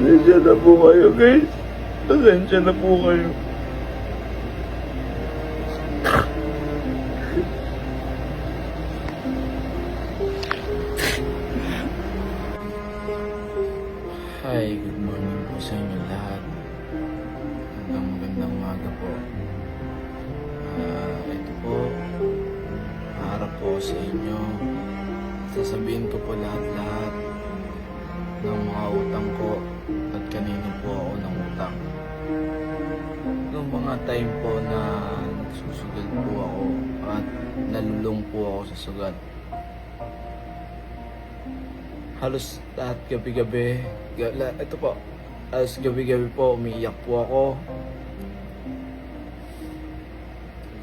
Pasensya na po kayo, guys. Pasensya na po kayo. Hi, good morning po sa inyo lahat. Magandang umaga po. Ito po, harap po sa inyo. Sasabihin ko po lahat-lahat ng mga utang ko at kanino po ako ng utang. Noong mga time po na nagsusugal po ako at nalulong po ako sa sugat. Halos lahat gabi-gabi, ito po, halos gabi-gabi po umiiyak po ako.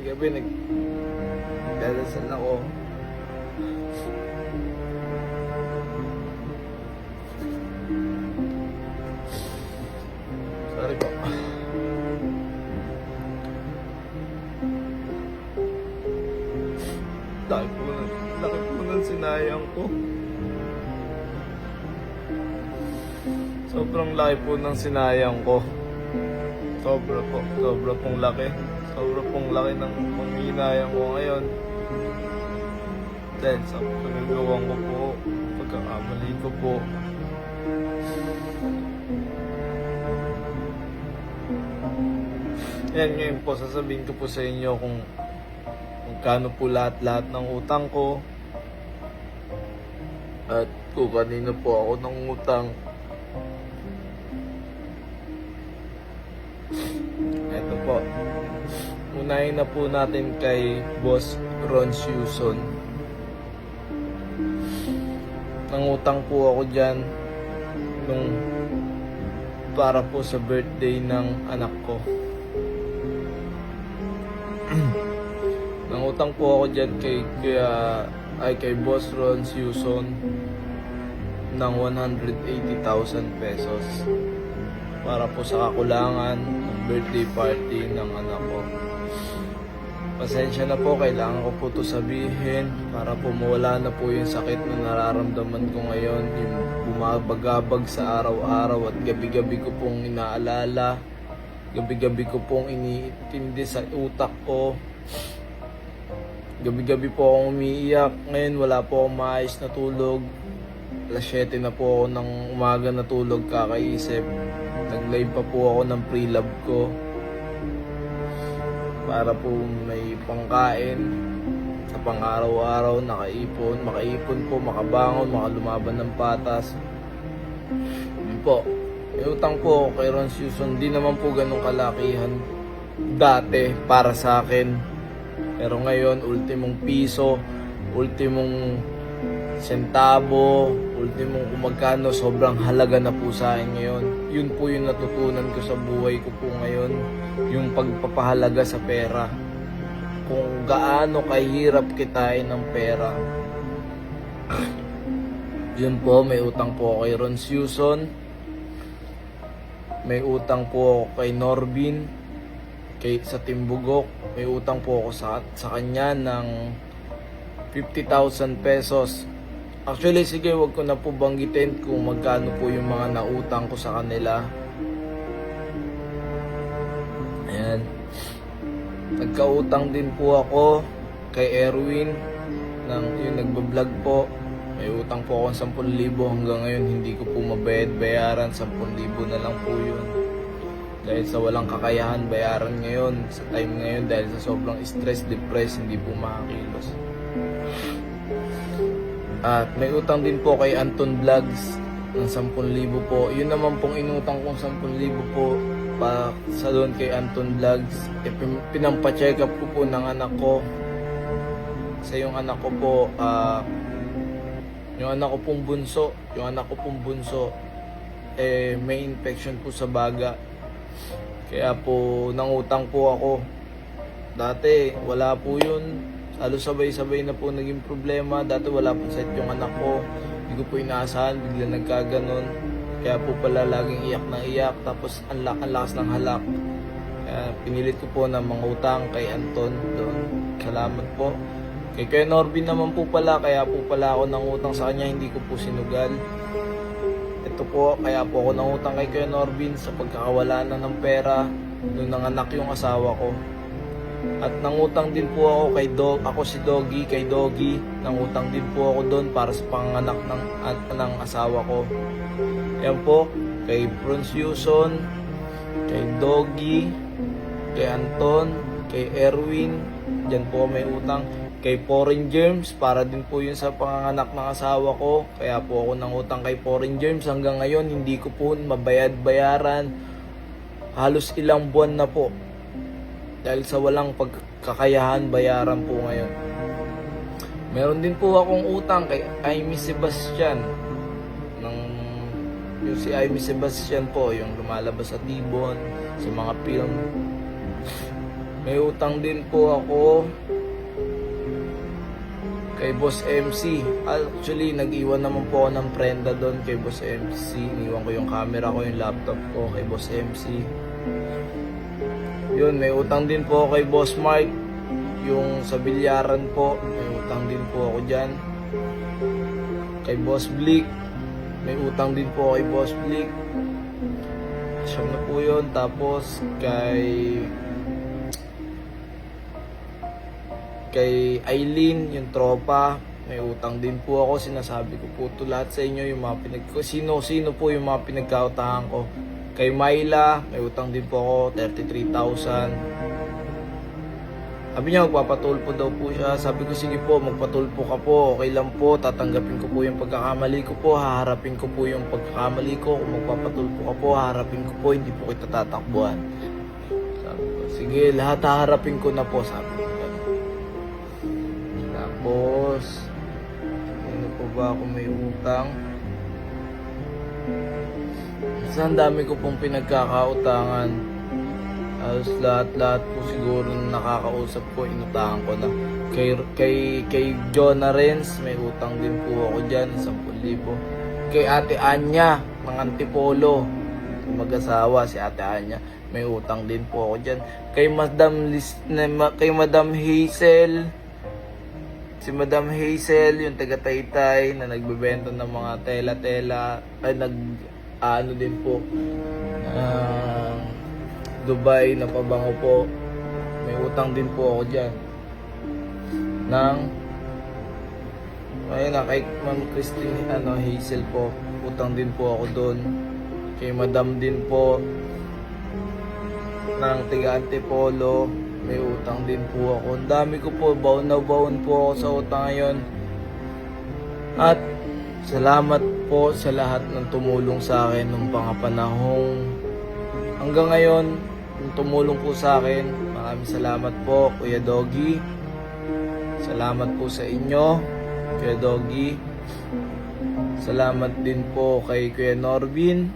Gabi nagdadasal ako. Sorry po. Laki po ng sinayang ko. Sobrang laki po ng sinayang ko. Sobra pong laki. Sobra pong laki ng panghinayang ko ngayon. Dahil sa pagkagawang ko po, pagkakamali ko po. Yan, ngayon po, sasabihin ko po sa inyo kung magkano po lahat-lahat ng utang ko. At kung kanino po ako ng utang. Ito po. Unahin na po natin kay Boss Ron Suson. Nangutang po ako dyan nung para po sa birthday ng anak ko. Nangutang po ako dyan kay Boss Ron Suson ng 180,000 pesos para po sa kakulangan ng birthday party ng anak ko. Pasensya na po, kailangan ko po ito sabihin para po mawala na po yung sakit na nararamdaman ko ngayon, yung bumabagabag sa araw-araw at gabi-gabi ko pong inaalala, gabi-gabi ko pong iniintindi sa utak ko, gabi-gabi po akong umiiyak. Ngayon wala po akong maayos na tulog. Alas 7 na po ako ng umaga natulog kakaisip. Nag-live pa po ako ng pre-love ko para po may pangkain sa pang-araw-araw, makaipon po, makabangon, makalumaban ng patas. Yun po, may utang po kay Ron Suson. Di naman po ganun kalakihan dati para sa akin. Pero ngayon, ultimong piso, ultimong sentabo, ultimong kung magkano, sobrang halaga na po sa akin ngayon. Yun po yung natutunan ko sa buhay ko po ngayon, yung pagpapahalaga sa pera. Kung gaano kahirap kitain ng pera. Yun po, may utang po ako kay Ron Suson. May utang po ako kay Norbin, sa Timbugok. May utang po ako sa kanya ng 50,000 pesos. Actually, sige, wag ko na po banggitin kung magkano po yung mga nautang ko sa kanila. Ayan. Nagkautang din po ako kay Erwin, yung nagbablog po. May utang po ako 10,000 hanggang ngayon hindi ko po mabayad-bayaran. 10,000 na lang po yun. Dahil sa walang kakayahan bayaran ngayon, sa time ngayon, dahil sa sobrang stress, depressed, hindi po makakilos. At may utang din po kay Anton Vlogs ng 10,000 po. Yun naman pong inutang kong 10,000 po pa sa doon kay Anton Vlogs. Pinampa-check up ko po ng anak ko. Kasi yung anak ko po, yung anak ko pong bunso, may infection po sa baga. Kaya po nangutang po ako. Dati wala po yun. Halos sabay-sabay na po naging problema. Dati wala po sakit yung anak ko. Hindi ko po inaasahan, bigla nagkaganon. Kaya po pala laging iyak na iyak. Tapos ang lakas ng halak. Kaya pinilit ko po na mangutang kay Anton doon. Salamat po. Kay Norbin naman po pala, kaya po pala ako nangutang sa kanya, hindi ko po sinugal. Ito ito po, kaya po ako nangutang kay Kuya Norbin sa pagkakawala na ng pera nung nanganak yung asawa ko. At nangutang din po ako kay ako si Doggy, kay Doggy. Nangutang din po ako doon para sa panganak ng asawa ko. Yan po, kay Bruns Yuson, kay Doggy, kay Anton, kay Erwin. Diyan po may utang. Kay Foreign Germs, para din po yun sa panganak ng asawa ko. Kaya po ako nangutang kay Foreign Germs. Hanggang ngayon, hindi ko po mabayad-bayaran. Halos ilang buwan na po. Dahil sa walang pagkakayahan, bayaran po ngayon. Meron din po akong utang kay Amy Sebastian. Yung si Amy Sebastian po, yung lumalabas sa Tibon, sa mga film. May utang din po ako kay Boss MC. Actually, nag-iwan naman po ako ng prenda doon kay Boss MC. Iniwan ko yung camera ko, yung laptop ko kay Boss MC. Yun, may utang din po ako kay Boss Mark. Yung sa bilyaran po, may utang din po ako dyan. Kay Boss Blick, may utang din po kay Boss Blick. Siyam na po yun. Tapos kay Eileen, yung tropa, may utang din po ako. Sinasabi ko po ito lahat sa inyo, yung mga sino po yung mga pinagkautahan ko. Kay Myla, may utang din po ako, 33,000. Sabi niya, magpapatulpo daw po siya. Sabi ko, sige po, magpatulpo ka po. Okay lang po, tatanggapin ko po yung pagkakamali ko po. Haharapin ko po yung pagkakamali ko. Kung magpapatulpo ka po, haharapin ko po. Hindi po kita tatakbuhan. Sabi ko, sige, lahat haharapin ko na po. Sabi ko, tapos, ano po ba ako may utang? Ang dami ko pong pinagkakautangan. Halos lahat po siguro na nakakausap ko, inutangan ko na. Kay Jonah Renz, may utang din po ako dyan, 10,000. Kay Ate Anya, ng Antipolo, mag-asawa si Ate Anya, may utang din po ako dyan. Kay Madam Hazel, si Madam Hazel, yung taga-Taytay na nagbebenta ng mga tela-tela, ay ano din po, Dubai na pabango po. May utang din po ako dyan. Ayun na, kay Ma'am Christine Hazel po, utang din po ako doon. Kay Madam din po, ng tiga Antipolo, may utang din po ako. Ang dami ko po, baon na baon po ako sa utang ngayon. At salamat po sa lahat ng tumulong sa akin nung panahong hanggang ngayon, yung tumulong po sa akin. Maraming salamat po, Kuya Doggy. Salamat po sa inyo, Kuya Doggy. Salamat din po kay Kuya Norbin.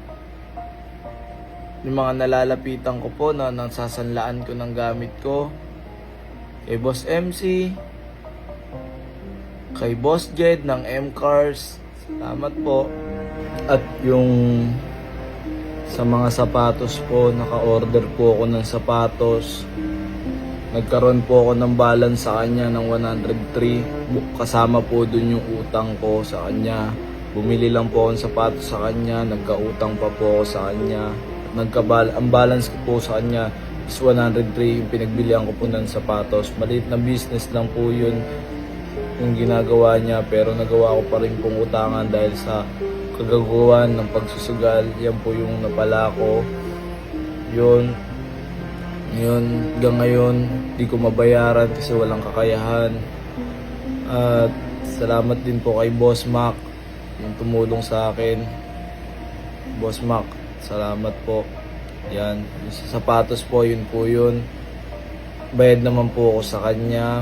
Yung mga nalalapitan ko po na nasasanlaan ko ng gamit ko. Kay Boss MC. Kay Boss Jed ng M-Cars. Salamat po. At yung sa mga sapatos po, naka-order po ako ng sapatos. Nagkaroon po ako ng balance sa kanya ng 103. Kasama po dun yung utang ko sa kanya. Bumili lang po ako ng sapatos sa kanya. Nagkautang pa po ako sa kanya. Ang balance ko po sa kanya is 103 yung pinagbilihan ko po ng sapatos. Maliit na business lang po yun yung ginagawa niya, pero nagawa ko pa rin pong utangan dahil sa kagagawan ng pagsusugal. Yan po yung napala ko. Yun hanggang ngayon di ko mabayaran kasi walang kakayahan. At salamat din po kay Boss Mac yung tumulong sa akin. Boss Mac, salamat po. Yan, yung sa sapatos po, yun po yun. Bayad naman po ako sa kanya.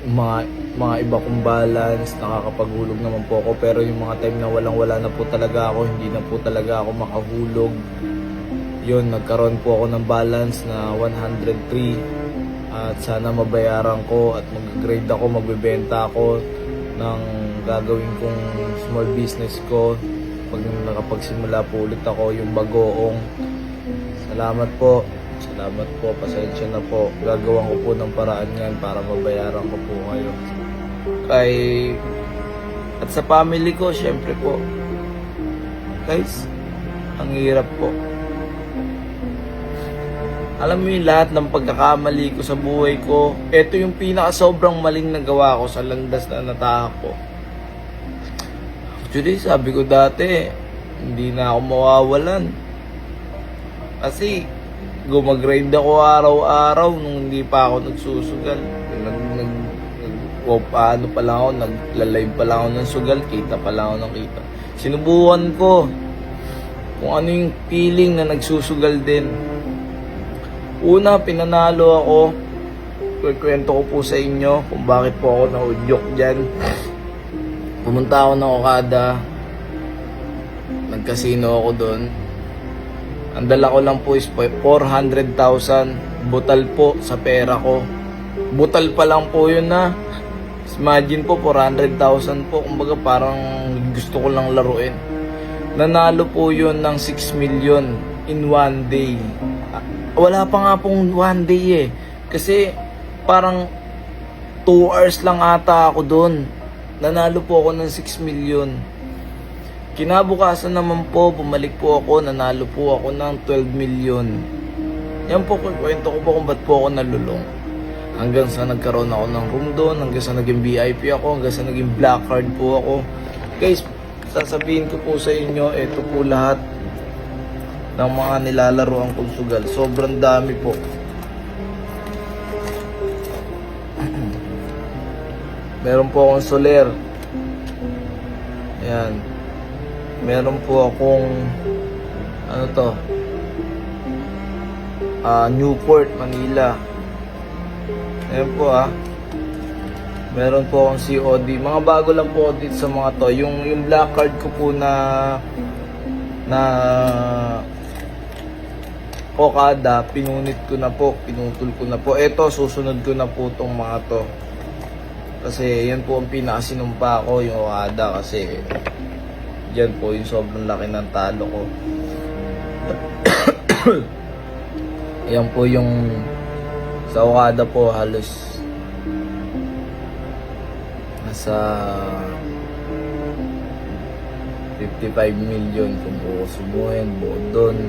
Mga iba kong balance, nakakapaghulog naman po ako. Pero yung mga time na wala na po talaga ako, hindi na po talaga ako makahulog. Yun, nagkaroon po ako ng balance na 103. At sana mabayaran ko at mag-grade ako, magbebenta ako ng gagawin kong small business ko. Pag nakapagsimula po ulit ako, yung bagoong. Salamat po, pasensya na po. Gagawan ko po ng paraan yan para mabayaran ko po kayo. At sa family ko, syempre po, Guys, ang hirap po. Alam mo yung lahat ng pagkakamali ko sa buhay ko, ito yung pinaka sobrang maling nagawa ko sa landas na natahak ko. Actually, sabi ko dati, hindi na ako mawawalan. Kasi, gumagrind ako araw-araw nung hindi pa ako nagsusugal. Paano pa lang ako, naglalive pa lang ako ng sugal, kita pa lang ako ng kita. Sinubukan ko kung ano yung feeling na nagsusugal din. Una, pinanalo ako. Kwento ko po sa inyo kung bakit po ako naudyok dyan. Pumunta ako ng Okada. Nagkasino ako doon. Ang dala ko lang po is 400,000. Butal po sa pera ko. Butal pa lang po yun na. Imagine po, 400,000 po. Kumbaga parang gusto ko lang laruin. Nanalo po yun ng 6 million in one day. Wala pa nga pong one day eh. Kasi parang 2 hours lang ata ako doon. Nanalo po ako ng 6 million. Kinabukasan naman po, bumalik po ako, nanalo po ako ng 12 million. Yan po, kwento ko po kung ba't po ako nalulong. Hanggang sa nagkaroon ako ng room doon, hanggang sa naging VIP ako, hanggang sa naging black card po ako. Guys, sasabihin ko po sa inyo, ito po lahat ng mga nilalaro ang sugal. Sobrang dami po. Meron po akong Soler. Ayan. Meron po akong ano to? Newport, Manila. Ayan po Meron po akong COD. Mga bago lang po dito sa mga to. Yung black card ko po na Okada, pinunit ko na po, pinutol ko na po. Ito, susunod ko na po tong mga to. Kasi yan po ang pinakasinumpa ko, yung Okada, kasi yan po yung sobrang laki ng talo ko. Yan po yung sa Okada po halos nasa 55 million kung subuhin buo doon.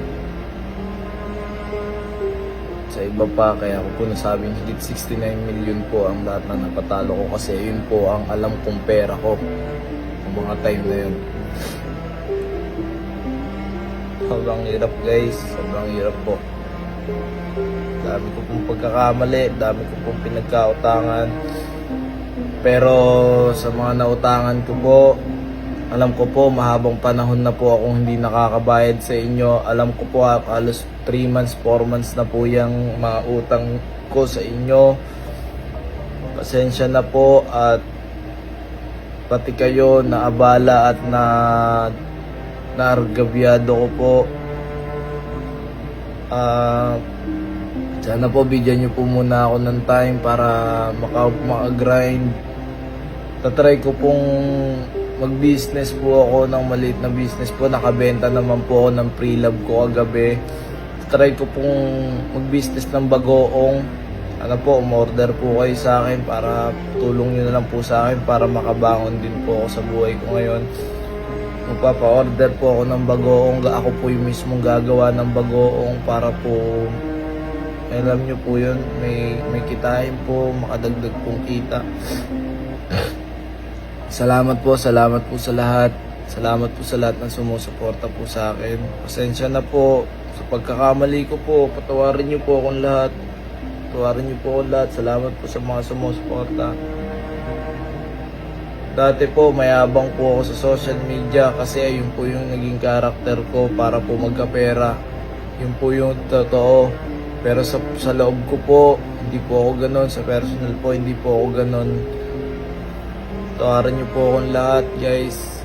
Sa iba pa, kaya ako po nasabing higit 69 million po ang lahat na napatalo ko, kasi yun po ang alam kong pera ko ang mga time na yun. Sobrang hirap guys, sobrang hirap po. Dami ko pong pagkakamali, dami ko pong pinagkautangan. Pero sa mga nautangan ko po, alam ko po mahabang panahon na po akong hindi nakakabayad sa inyo. Alam ko po halos 3 months, 4 months na po yung mga utang ko sa inyo. Pasensya na po, at pati kayo na abala at naargabyado ko po. Sana po bigyan nyo po muna ako ng time para maka-grind. Tatry ko pong mag-business po ako ng maliit na business po. Nakabenta naman po ako ng pre-love ko kagabi. Try ko pong mag-business ng bagoong. Ano po, umorder po kayo sa akin para tulong nyo na lang po sa akin para makabangon din po ako sa buhay ko ngayon. Magpapa-order po ako ng bagoong. Ako po yung mismong gagawa ng bagoong para po, alam nyo po yun, may kitain po, makadagdag pong kita. Salamat po sa lahat. Salamat po sa lahat ng sumusuporta po sa akin. Pasensya na po sa pagkakamali ko po. Patawarin niyo po akong lahat. Patawarin niyo po akong lahat. Salamat po sa mga sumusuporta. Dati po mayabang po ako sa social media kasi ayun po yung naging karakter ko para po magkapera. Yun po yung totoo. Pero sa loob ko po, hindi po ako ganon. Sa personal po, hindi po ako ganon. Tawaran niyo po akong lahat guys.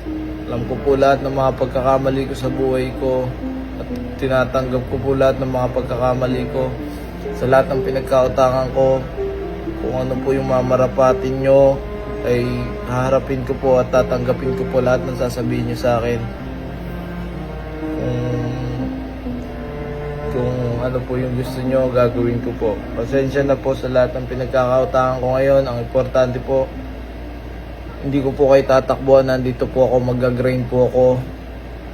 Alam ko po lahat ng mga pagkakamali ko sa buhay ko. At tinatanggap ko po lahat ng mga pagkakamali ko. Sa lahat ng pinagkautangan ko, kung ano po yung mamarapatin nyo, ay haharapin ko po at tatanggapin ko po lahat ng sasabihin nyo sa akin. Kung ano po yung gusto nyo, gagawin ko po. Pasensya na po sa lahat ng pinagkakautangan ko ngayon. Ang importante po, hindi ko po kayo tatakbuhan. Nandito po ako, mag-grind po ako.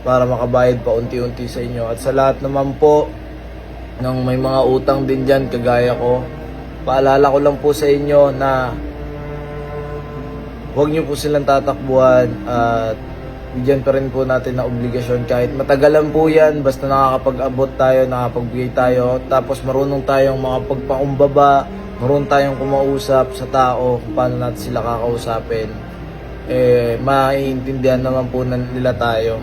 para makabayad pa unti-unti sa inyo. At sa lahat naman po ng may mga utang din dyan kagaya ko, paalala ko lang po sa inyo na huwag nyo po silang tatakbuhan at bigyan pa rin po natin na obligasyon kahit matagalan po yan, basta nakakapag-abot tayo, nakapagbigay tayo, tapos marunong tayong makapagpakumbaba, marunong tayong kumausap sa tao kung paano natin sila kakausapin, maiintindihan naman po nila tayo.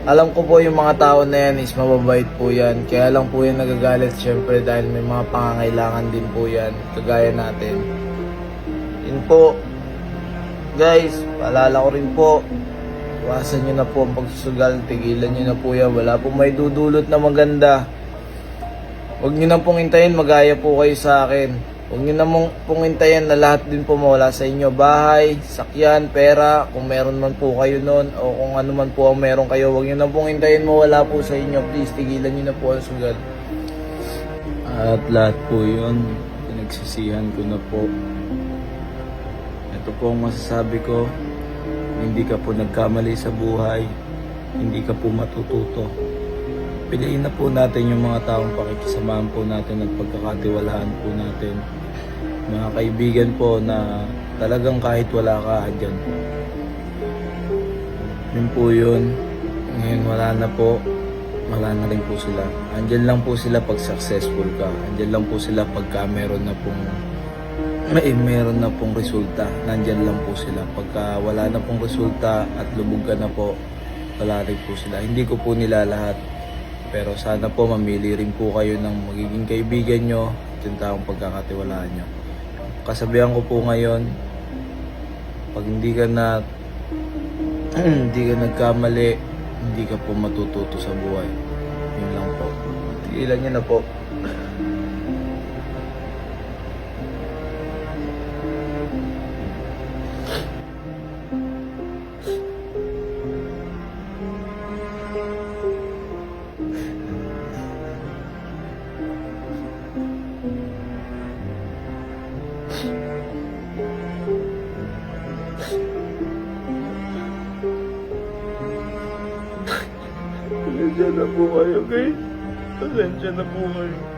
Alam ko po yung mga tao na yan is mababait po yan, kaya lang po yan nagagalit syempre dahil may mga pangangailangan din po yan, kagaya natin. Yun po. Guys, paalala ko rin po, iwasan nyo na po ang pagsusugal, tigilan nyo na po yan, wala po may dudulot na maganda. Huwag nyo na pong hintayin, magaya po kayo sa akin. Huwag nyo na pong hintayin na lahat din po mawala sa inyo, bahay, sakyan, pera, kung meron man po kayo nun, o kung ano man po ang meron kayo, huwag nyo na pong hintayin mawala po sa inyo, please, tigilan nyo na po ang sugal. At lahat po yun, pinagsisihan ko na po. Ito po ang masasabi ko, hindi ka po nagkamali sa buhay, hindi ka po matututo. Piliin na po natin yung mga taong pakikisamahan po natin at pagkakatiwalaan po natin. Mga kaibigan po na talagang kahit wala ka, andyan po. Yun po yun. Ngayon wala na po, wala na rin po sila. Andyan lang po sila pag successful ka. Andyan lang po sila pagka meron na pong resulta. Nandyan lang po sila. Pagka wala na pong resulta at lubog ka na po, wala rin po sila. Hindi ko po nila lahat. Pero sana po mamili rin po kayo ng magiging kaibigan nyo at yung taong pagkakatiwalaan nyo. Kasabihan ko po ngayon, pag hindi ka nagkamali, hindi ka po matututo sa buhay. Yun lang po. Tigilan nyo na po. Pasensya na po kayo, guys. Pasensya na po kayo.